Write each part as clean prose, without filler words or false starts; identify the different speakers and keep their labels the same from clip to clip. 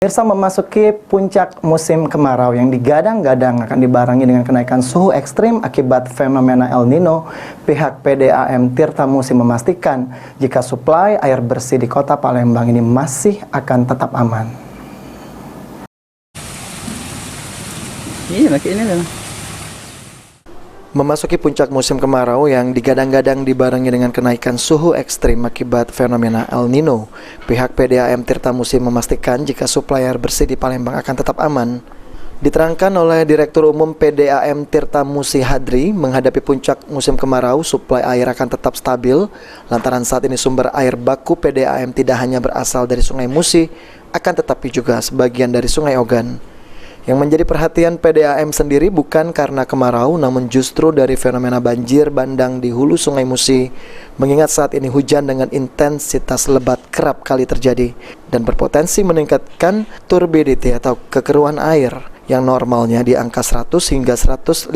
Speaker 1: Pemirsa, memasuki puncak musim kemarau yang digadang-gadang akan dibarengi dengan kenaikan suhu ekstrim akibat fenomena El Nino, pihak PDAM Tirta Musi memastikan jika suplai air bersih di kota Palembang ini masih akan tetap aman. Memasuki puncak musim kemarau yang digadang-gadang dibarengi dengan kenaikan suhu ekstrim akibat fenomena El Nino, pihak PDAM Tirta Musi memastikan jika suplai air bersih di Palembang akan tetap aman. Diterangkan oleh Direktur Umum PDAM Tirta Musi Hadri, menghadapi puncak musim kemarau, suplai air akan tetap stabil, lantaran saat ini sumber air baku PDAM tidak hanya berasal dari Sungai Musi, akan tetapi juga sebagian dari Sungai Ogan. Yang menjadi perhatian PDAM sendiri bukan karena kemarau, namun justru dari fenomena banjir bandang di hulu Sungai Musi, mengingat saat ini hujan dengan intensitas lebat kerap kali terjadi dan berpotensi meningkatkan turbidity atau kekeruhan air yang normalnya di angka 100 hingga 150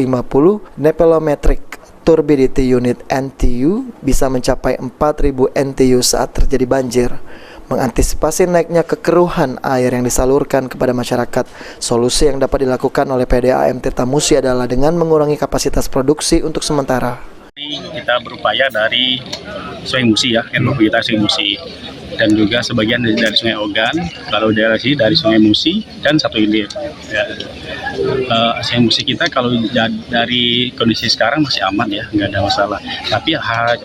Speaker 1: nepelometric turbidity unit NTU bisa mencapai 4000 NTU saat terjadi banjir. Mengantisipasi naiknya kekeruhan air yang disalurkan kepada masyarakat, solusi yang dapat dilakukan oleh PDAM Tirta Musi adalah dengan mengurangi kapasitas produksi untuk sementara.
Speaker 2: Kita berupaya dari Sungai Musi ya, kita Sungai Musi, dan juga sebagian dari Sungai Ogan, kalau daerah sini dari Sungai Musi dan satu hilir. Ya. Sungai Musi kita kalau dari kondisi sekarang masih aman ya, nggak ada masalah. Tapi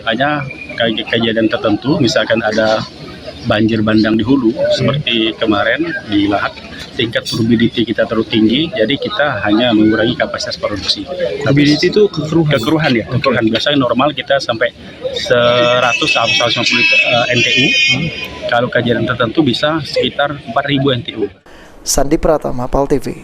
Speaker 2: hanya kejadian tertentu, misalkan ada banjir bandang di hulu seperti kemarin di Lahat, tingkat turbidity kita terlalu tinggi, jadi kita hanya mengurangi kapasitas produksi.
Speaker 3: Turbidity itu kekeruhan
Speaker 2: ya, kekeruhan. Biasanya normal kita sampai 100-150 NTU. Kalau kejadian tertentu bisa sekitar 4000 NTU.
Speaker 1: Sandi Pratama, PAL TV.